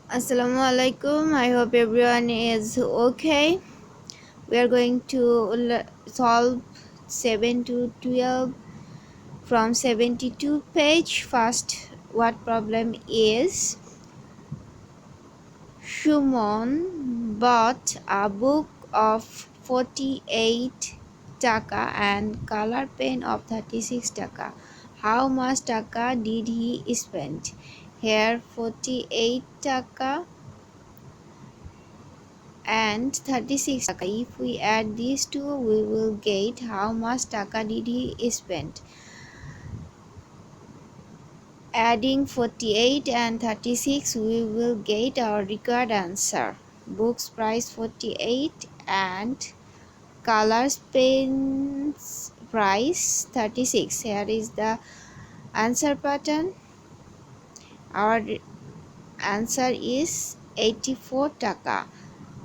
Assalamu alaikum. I hope everyone is okay. We are going to solve 7 to 12 from 72 page. First, what problem is Shumon bought a book of 48 taka and color pen of 36 taka. How much taka did he spend? Here 48 taka and 36 taka. If we add these two, we will get how much taka did he spend. Adding 48 and 36, we will get our required answer. Books price 48 and colors pens price 36. Here is the answer pattern. Our answer is 84 taka.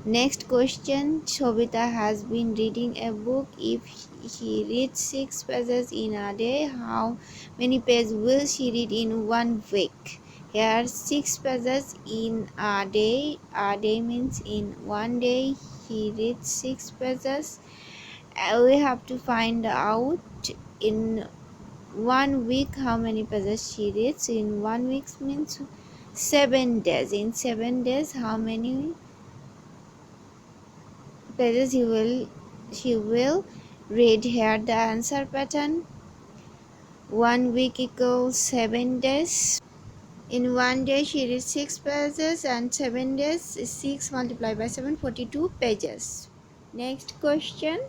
Next question. Shobita has been reading a book. If he reads 6 pages in a day, how many pages will she read in 1 week? Here 6 pages in a day. A day means in 1 day he reads 6 pages. We have to find out in 1 week how many pages she reads. In 1 week means 7 days. In 7 days how many pages she will read. Here the answer pattern. 1 week equals 7 days. In 1 day she reads 6 pages and 7 days is 6 multiplied by 7, 42 pages. Next question.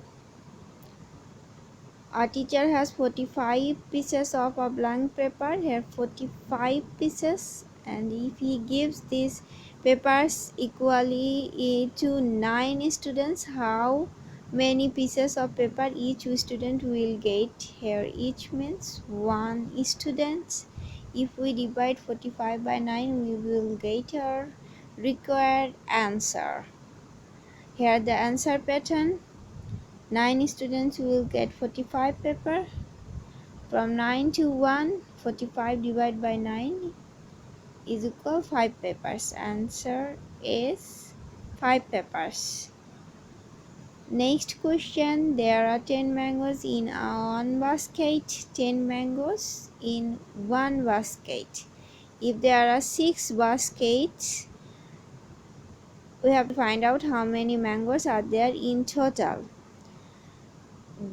A teacher has 45 pieces of a blank paper. Here 45 pieces, and if he gives these papers equally to 9 students, how many pieces of paper each student will get? Here each means 1 student. If we divide 45 by 9, we will get our required answer. Here the answer pattern. 9 students will get 45 paper. From 9 to 1, 45 divided by 9 is equal 5 papers. Answer is 5 papers. Next question. There are 10 mangoes in one basket. 10 mangoes in one basket. If there are 6 baskets, we have to find out how many mangoes are there in total.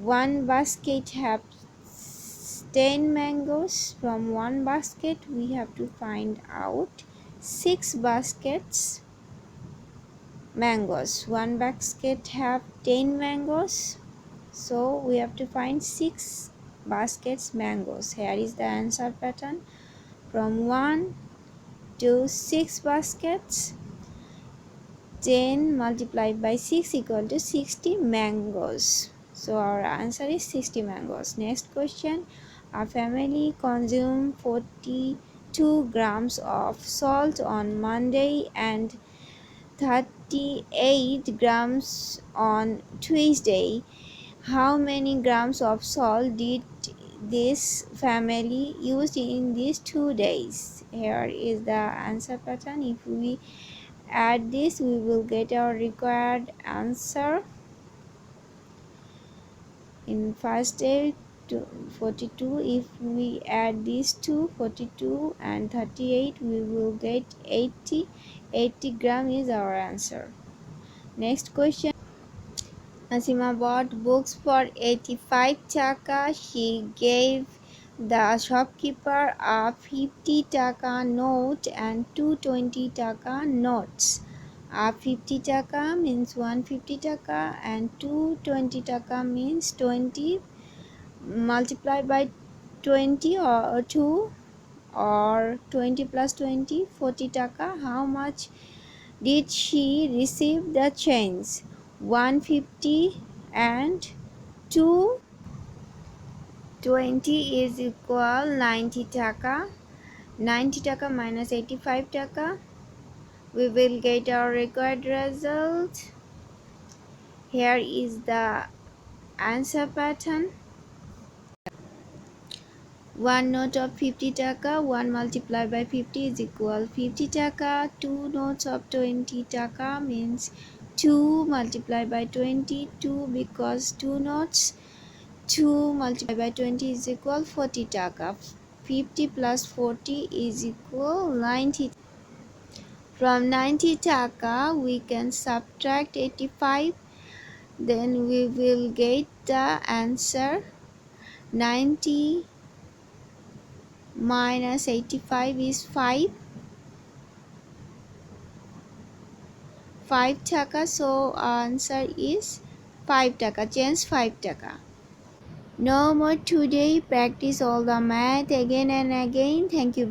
One basket have 10 mangoes. From one basket we have to find out 6 baskets mangoes. One basket have 10 mangoes, so we have to find 6 baskets mangoes. Here is the answer pattern. From 1 to 6 baskets, 10 multiplied by 6 equal to 60 mangoes. So our answer is 60 mangoes. Next question. A family consumed 42 grams of salt on Monday and 38 grams on Tuesday. How many grams of salt did this family use in these 2 days? Here is the answer pattern. If we add this, we will get our required answer. In first day to 42, if we add these two, 42 and 38, we will get 80. 80 gram is our answer. Next question. Asima bought books for 85 taka. She gave the shopkeeper a 50 taka note and two 20 taka notes. A 50 taka means 150 taka and 220 taka means 20. Multiply by 20 or 2 or 20 plus 20, 40 taka. How much did she receive the change? 150 and 220 is equal 90 taka. 90 taka minus 85 taka. We will get our required result. Here is the answer pattern. One note of 50 taka, 1 multiplied by 50 is equal 50 taka. Two notes of 20 taka means 2 multiplied by 20, 2 because 2 notes. 2 multiplied by 20 is equal 40 taka. 50 plus 40 is equal 90. From 90 taka we can subtract 85, then we will get the answer 90 minus 85 is 5 taka, so answer is 5 taka. Change 5 taka. No more today. Practice all the math again and again. Thank you.